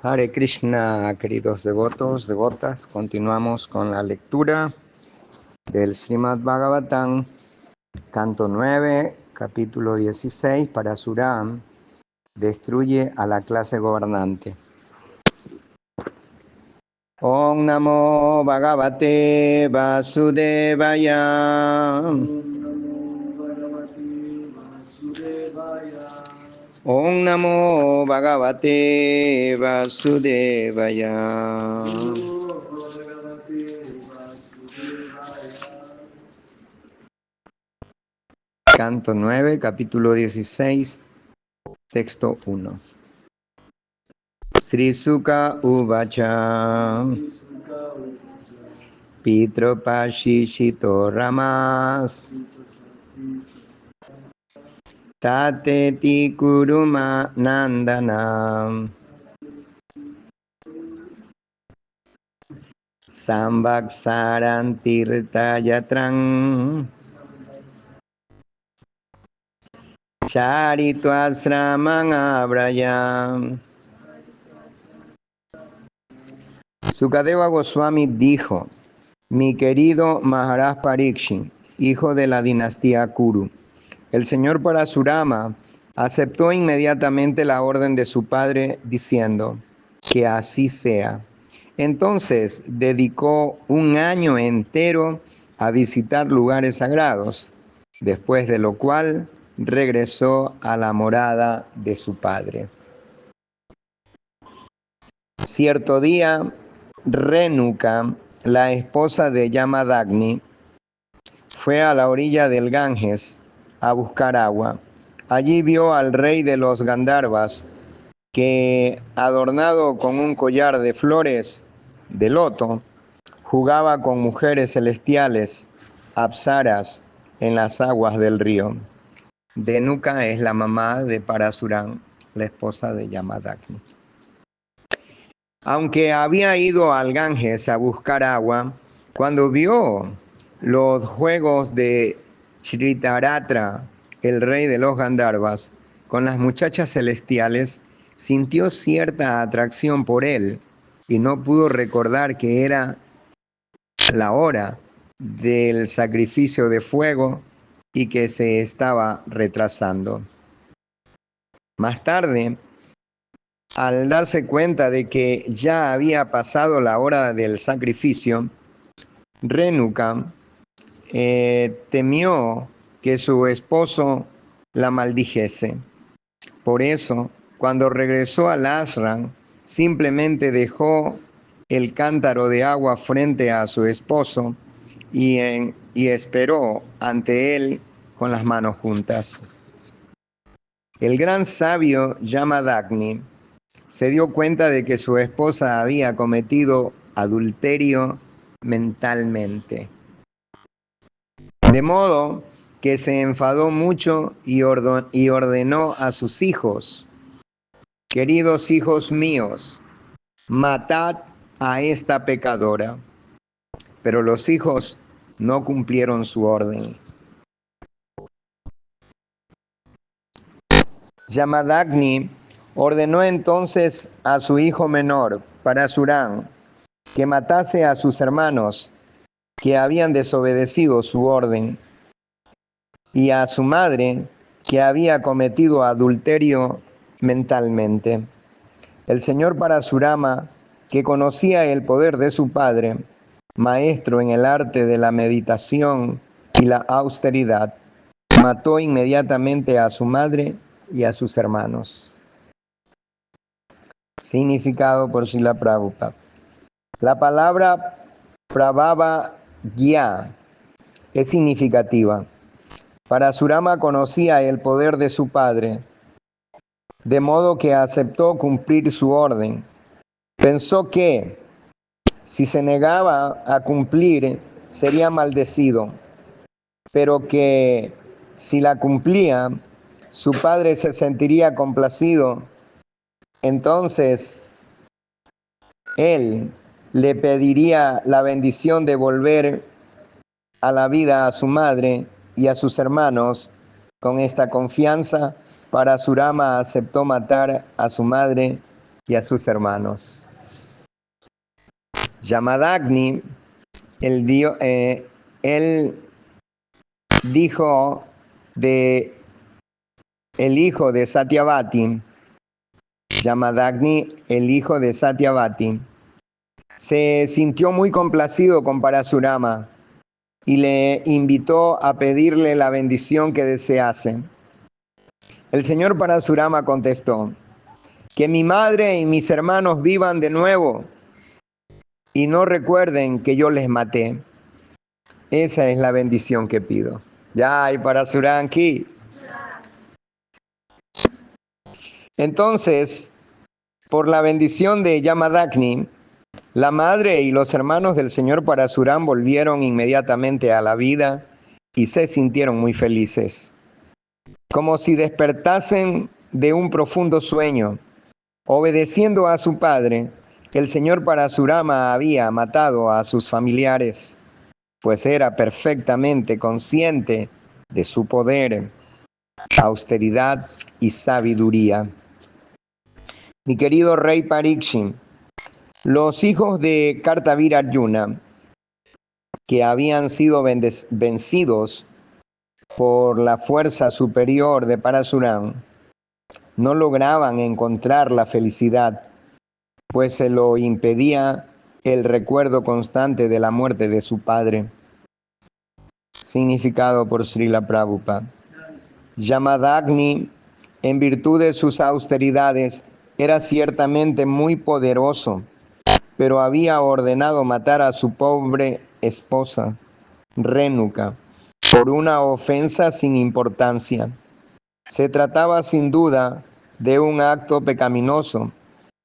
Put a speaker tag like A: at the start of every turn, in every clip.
A: Hare Krishna, queridos devotos, devotas, continuamos con la lectura del Srimad Bhagavatam, canto 9, capítulo 16, Parasuram destruye a la clase gobernante. Om Namo Bhagavate Vasudevaya. Om Namo Bhagavate Vasudevaya. Canto 9, capítulo 16, texto 1. Sri Sukha Uvacha Pitrapashishito Ramas Tateti Kuruma Nandana Sambaksaran Tirtayatran Charitva Sraman Abrayam. Sukadeva Goswami dijo: mi querido Maharaj Parikshit, hijo de la dinastía Kuru, el señor Parasurama aceptó inmediatamente la orden de su padre diciendo: que así sea. Entonces dedicó un año entero a visitar lugares sagrados, después de lo cual regresó a la morada de su padre. Cierto día, Renuka, la esposa de Yamadagni, fue a la orilla del Ganges a buscar agua. Allí vio al rey de los Gandharvas, que, adornado con un collar de flores de loto, jugaba con mujeres celestiales, apsaras, en las aguas del río. Renuka es la mamá de Parasuram, la esposa de Yamadagni. Aunque había ido al Ganges a buscar agua, cuando vio los juegos de Shritaratra, el rey de los Gandharvas, con las muchachas celestiales, sintió cierta atracción por él y no pudo recordar que era la hora del sacrificio de fuego y que se estaba retrasando. Más tarde, al darse cuenta de que ya había pasado la hora del sacrificio, Renuka temió que su esposo la maldijese. Por eso, cuando regresó al ashram, simplemente dejó el cántaro de agua frente a su esposo y esperó ante él con las manos juntas. El gran sabio Yamadagni se dio cuenta de que su esposa había cometido adulterio mentalmente. De modo que se enfadó mucho y ordenó a sus hijos: queridos hijos míos, matad a esta pecadora. Pero los hijos no cumplieron su orden. Yamadagni ordenó entonces a su hijo menor, Parasuram, que matase a sus hermanos que habían desobedecido su orden, y a su madre, que había cometido adulterio mentalmente. El señor Parasurama, que conocía el poder de su padre, maestro en el arte de la meditación y la austeridad, mató inmediatamente a su madre y a sus hermanos. Significado por Srila Prabhupada. La palabra Prabhava Gya es significativa. Parasurama conocía el poder de su padre, de modo que aceptó cumplir su orden. Pensó que, si se negaba a cumplir, sería maldecido, pero que, si la cumplía, su padre se sentiría complacido. Entonces, él le pediría la bendición de volver a la vida a su madre y a sus hermanos. Con esta confianza, Parasurama aceptó matar a su madre y a sus hermanos. Yamadagni, él dijo de el hijo de Satyavati, Yamadagni, el hijo de Satyavati, se sintió muy complacido con Parasurama y le invitó a pedirle la bendición que desease. El señor Parasurama contestó: que mi madre y mis hermanos vivan de nuevo y no recuerden que yo les maté. Esa es la bendición que pido. Jai Parasuranki. Entonces, por la bendición de Yamadagni, la madre y los hermanos del señor Parasuram volvieron inmediatamente a la vida y se sintieron muy felices, como si despertasen de un profundo sueño. Obedeciendo a su padre, el señor Parasurama había matado a sus familiares, pues era perfectamente consciente de su poder, austeridad y sabiduría. Mi querido rey Parikshit, los hijos de Kartavir Arjuna, que habían sido vencidos por la fuerza superior de Parasuram, no lograban encontrar la felicidad, pues se lo impedía el recuerdo constante de la muerte de su padre. Significado por Srila Prabhupada. Yamadagni, en virtud de sus austeridades, era ciertamente muy poderoso, pero había ordenado matar a su pobre esposa, Renuka, por una ofensa sin importancia. Se trataba sin duda de un acto pecaminoso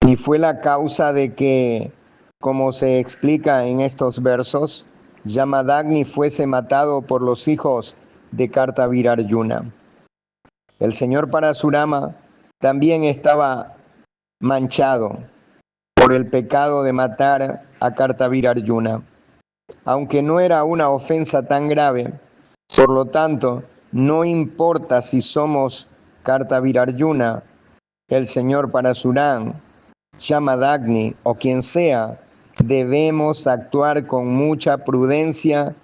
A: y fue la causa de que, como se explica en estos versos, Yamadagni fuese matado por los hijos de Kartavir Arjuna. El señor Parasurama también estaba manchado por el pecado de matar a Kartavir Arjuna, aunque no era una ofensa tan grave. Por lo tanto, no importa si somos Kartavir Arjuna, el señor Parasuram, Yamadagni o quien sea, debemos actuar con mucha prudencia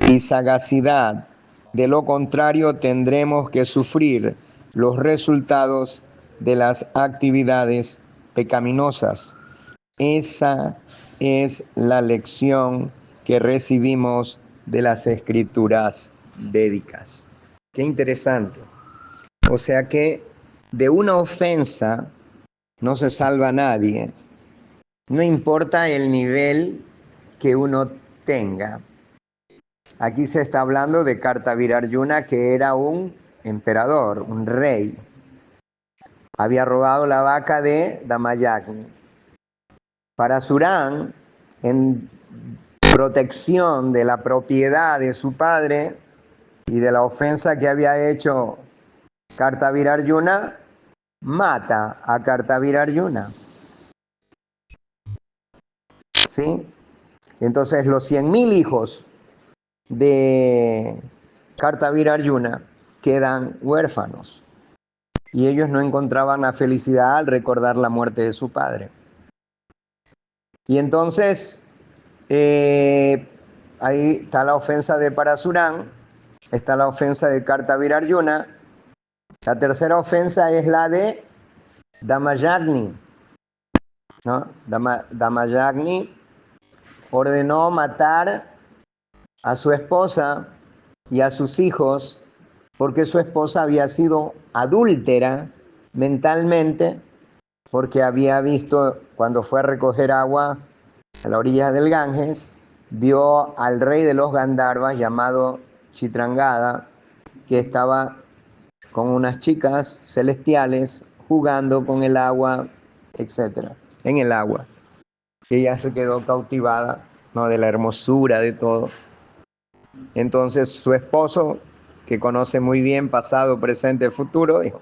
A: y sagacidad. De lo contrario, tendremos que sufrir los resultados de las actividades pecaminosas. Esa es la lección que recibimos de las escrituras védicas. Qué interesante. O sea que de una ofensa no se salva nadie. No importa el nivel que uno tenga. Aquí se está hablando de Kartavir Arjuna, que era un emperador, un rey. Había robado la vaca de Damayagni. Parasuram, en protección de la propiedad de su padre y de la ofensa que había hecho Kartavir Arjuna, mata a Kartavir Arjuna. ¿Sí? Entonces los 100,000 hijos de Kartavir Arjuna quedan huérfanos y ellos no encontraban la felicidad al recordar la muerte de su padre. Y entonces ahí está la ofensa de Parasuram, está la ofensa de Kartavir Arjuna. La tercera ofensa es la de Damayagni, ¿no? Damayagni ordenó matar a su esposa y a sus hijos porque su esposa había sido adúltera mentalmente, porque había visto, cuando fue a recoger agua a la orilla del Ganges, vio al rey de los Gandharvas llamado Chitrangada, que estaba con unas chicas celestiales jugando con el agua, etcétera, en el agua. Ella se quedó cautivada, ¿no?, de la hermosura de todo. Entonces su esposo, que conoce muy bien pasado, presente, futuro, dijo: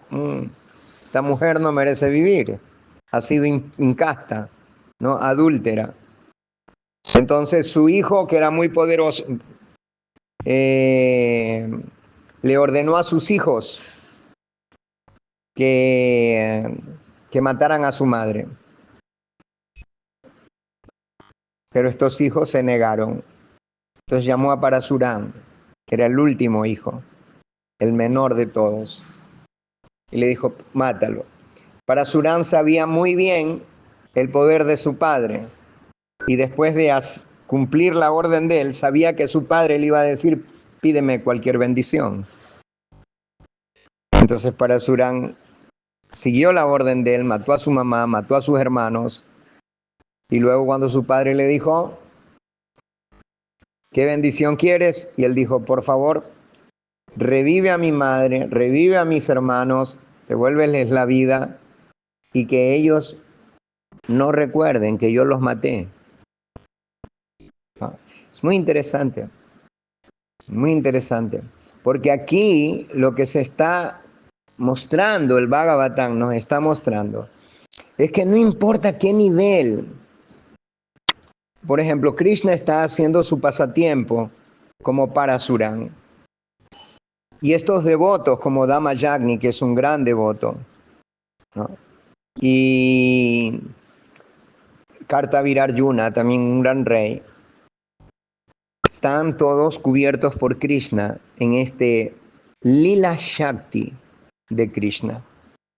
A: esta mujer no merece vivir, ha sido incasta, ¿no?, adúltera. Entonces su hijo, que era muy poderoso, le ordenó a sus hijos que mataran a su madre. pero estos hijos se negaron. Entonces llamó a Parasuram, que era el último hijo, el menor de todos, y le dijo, mátalo. Parasuram sabía muy bien el poder de su padre, y después de cumplir la orden de él, sabía que su padre le iba a decir, pídeme cualquier bendición. Entonces Parasuram siguió la orden de él, mató a su mamá, mató a sus hermanos, y luego cuando su padre le dijo, ¿qué bendición quieres? Y él dijo, por favor, revive a mi madre, revive a mis hermanos, devuélveles la vida y que ellos no recuerden que yo los maté. Es muy interesante, porque aquí lo que se está mostrando, el Bhagavatam nos está mostrando, es que no importa qué nivel. Por ejemplo, Krishna está haciendo su pasatiempo como Parasuram. Y estos devotos como Damayagni, que es un gran devoto, ¿no? Y Kartavirarjuna, también un gran rey, están todos cubiertos por Krishna en este Lila Shakti de Krishna,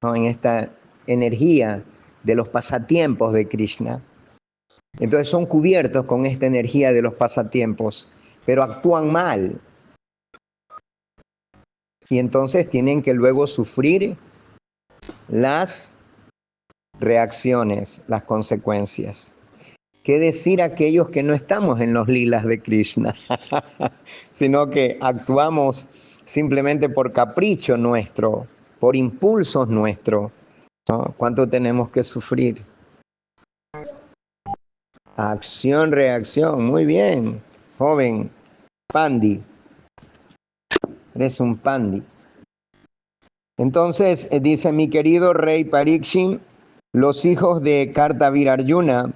A: ¿no? En esta energía de los pasatiempos de Krishna. Entonces son cubiertos con esta energía de los pasatiempos, pero actúan mal. Y entonces tienen que luego sufrir las reacciones, las consecuencias. ¿Qué decir aquellos que no estamos en los lilas de Krishna, sino que actuamos simplemente por capricho nuestro, por impulsos nuestros, ¿no? ¿Cuánto tenemos que sufrir? Acción, reacción, muy bien, joven, Pandi, eres un Pandi. Entonces, dice mi querido rey Parikshit, los hijos de Kartavirarjuna,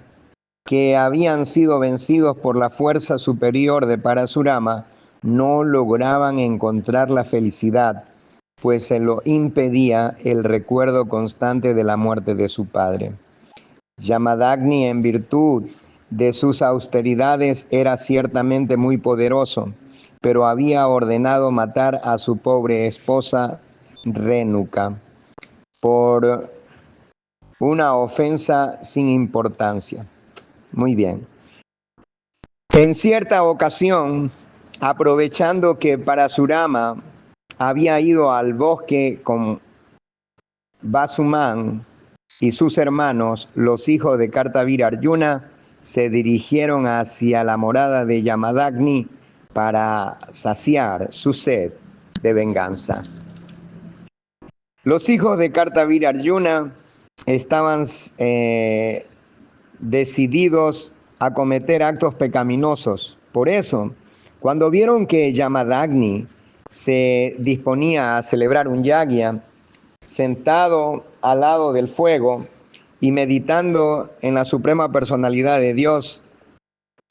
A: que habían sido vencidos por la fuerza superior de Parasurama, no lograban encontrar la felicidad, pues se lo impedía el recuerdo constante de la muerte de su padre. Yamadagni, en virtud de sus austeridades, era ciertamente muy poderoso, pero había ordenado matar a su pobre esposa Renuka por una ofensa sin importancia. Muy bien. En cierta ocasión, aprovechando que Parasurama había ido al bosque con Vasuman y sus hermanos, los hijos de Kartavirarjuna, se dirigieron hacia la morada de Yamadagni para saciar su sed de venganza. Los hijos de Kartavirarjuna estaban decididos a cometer actos pecaminosos. Por eso, cuando vieron que Yamadagni se disponía a celebrar un yagya, sentado al lado del fuego y meditando en la suprema personalidad de Dios,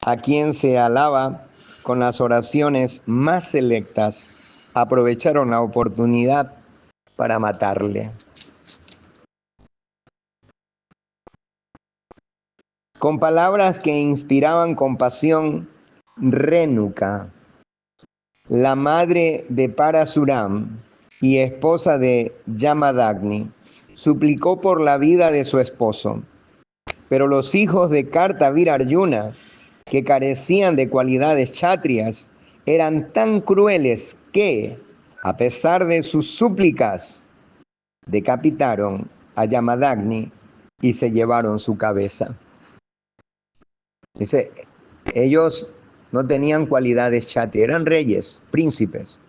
A: a quien se alaba con las oraciones más selectas, aprovecharon la oportunidad para matarle. Con palabras que inspiraban compasión, Renuka, la madre de Parasuram y esposa de Yamadagni, suplicó por la vida de su esposo. Pero los hijos de Kartavirarjuna, que carecían de cualidades chátrias, eran tan crueles que, a pesar de sus súplicas, decapitaron a Yamadagni y se llevaron su cabeza. Dice, ellos no tenían cualidades chátrias, eran reyes, príncipes,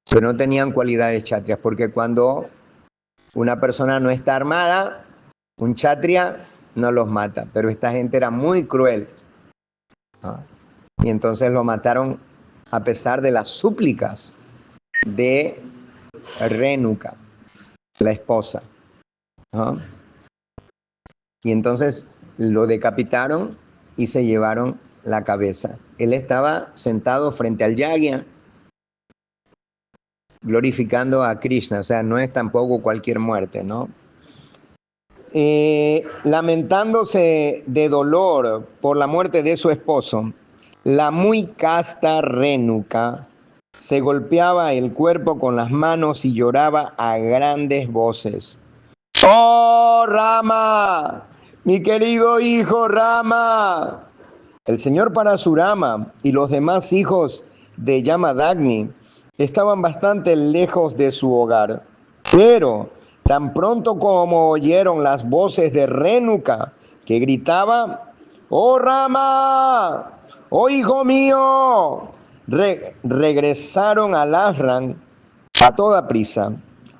A: pero no tenían cualidades chátrias, porque cuando una persona no está armada, un chatria no los mata, pero esta gente era muy cruel, ¿no? Y entonces lo mataron a pesar de las súplicas de Renuka, la esposa, ¿no? Y entonces lo decapitaron y se llevaron la cabeza. Él estaba sentado frente al yagya, glorificando a Krishna, o sea, no es tampoco cualquier muerte, ¿no? lamentándose de dolor por la muerte de su esposo, la muy casta Rénuca se golpeaba el cuerpo con las manos y lloraba a grandes voces. ¡Oh, Rama! ¡Mi querido hijo Rama! El señor Parasurama y los demás hijos de Yamadagni estaban bastante lejos de su hogar, pero tan pronto como oyeron las voces de Rénuca, que gritaba: ¡Oh, Rama! ¡Oh, hijo mío! Regresaron al ashram a toda prisa.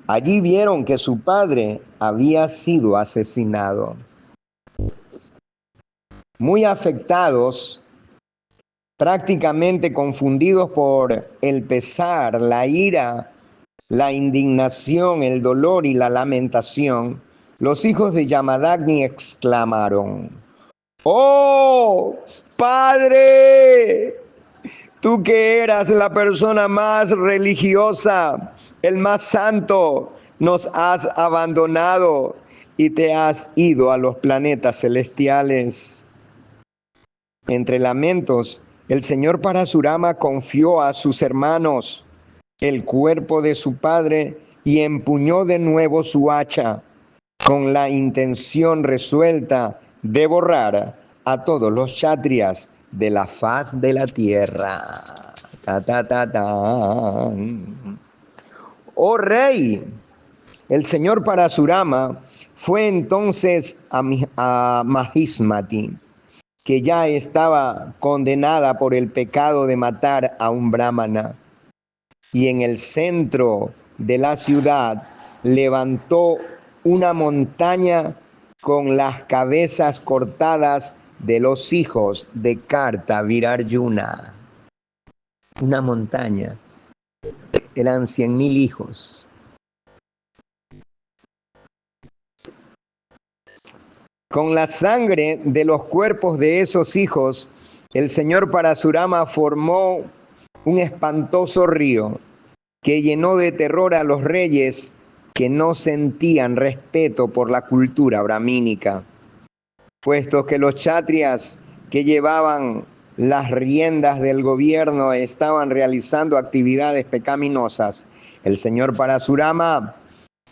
A: Allí vieron que su padre había sido asesinado. Muy afectados, prácticamente confundidos por el pesar, la ira, la indignación, el dolor y la lamentación, los hijos de Yamadagni exclamaron: ¡Oh, Padre! Tú que eras la persona más religiosa, el más santo, nos has abandonado y te has ido a los planetas celestiales. Entre lamentos, el señor Parasurama confió a sus hermanos el cuerpo de su padre y empuñó de nuevo su hacha con la intención resuelta de borrar a todos los kshatriyas de la faz de la tierra. Ta, ta, ta, ta. Oh rey, el señor Parasurama fue entonces a Mahismati, que ya estaba condenada por el pecado de matar a un brahmana, y en el centro de la ciudad levantó una montaña con las cabezas cortadas de los hijos de Karta Virarjuna. Una montaña. Eran 100.000 hijos. Con la sangre de los cuerpos de esos hijos, el señor Parasurama formó un espantoso río que llenó de terror a los reyes que no sentían respeto por la cultura brahmínica, puesto que los kshatriyas que llevaban las riendas del gobierno estaban realizando actividades pecaminosas. El señor Parasurama,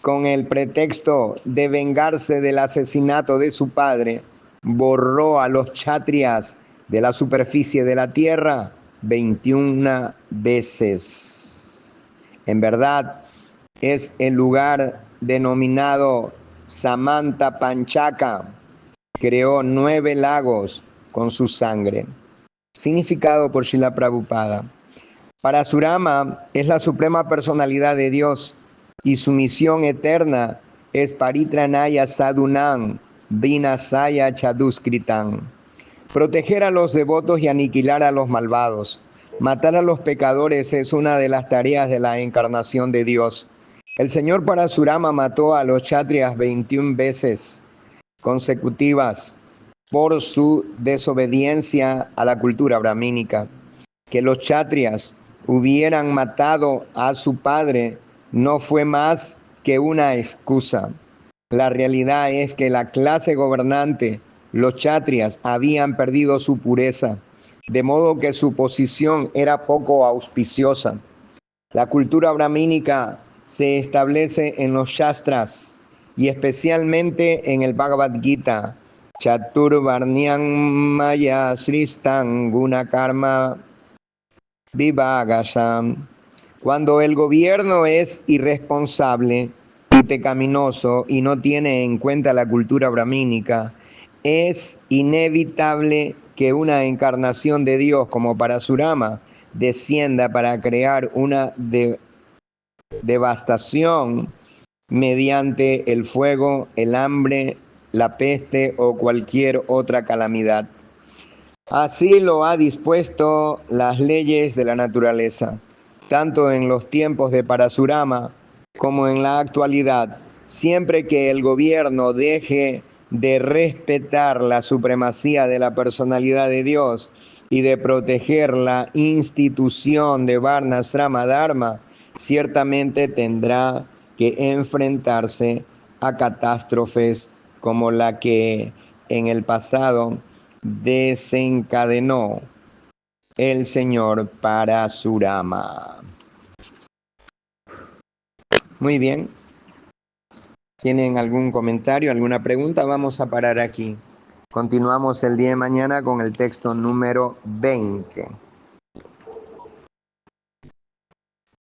A: con el pretexto de vengarse del asesinato de su padre, borró a los kshatriyas de la superficie de la tierra 21 veces. En verdad, es el lugar denominado Samanta Panchaka. Creó 9 lagos con su sangre. Significado por Srila Prabhupada. Parasurama es la suprema personalidad de Dios y su misión eterna es Paritranaya Sadhunam Vinasaya Chaduskritam. Proteger a los devotos y aniquilar a los malvados. Matar a los pecadores es una de las tareas de la encarnación de Dios. El señor Parasurama mató a los kshatriyas 21 veces consecutivas por su desobediencia a la cultura brahmínica. Que los kshatriyas hubieran matado a su padre no fue más que una excusa. La realidad es que la clase gobernante, los kshatriyas, habían perdido su pureza, de modo que su posición era poco auspiciosa. La cultura brahmínica se establece en los shastras y especialmente en el Bhagavad Gita. Chaturvarnyam maya sristan guna karma vivagasam. Cuando el gobierno es irresponsable y pecaminoso y no tiene en cuenta la cultura brahmínica, es inevitable que una encarnación de Dios como Parasurama descienda para crear una devastación mediante el fuego, el hambre, la peste o cualquier otra calamidad. Así lo ha dispuesto las leyes de la naturaleza, tanto en los tiempos de Parasurama como en la actualidad, siempre que el gobierno deje de respetar la supremacía de la personalidad de Dios y de proteger la institución de Varnasrama Dharma, ciertamente tendrá que enfrentarse a catástrofes como la que en el pasado desencadenó el Señor para Surama. Muy bien. ¿Tienen algún comentario, alguna pregunta? Vamos a parar aquí. Continuamos el día de mañana con el texto número 20.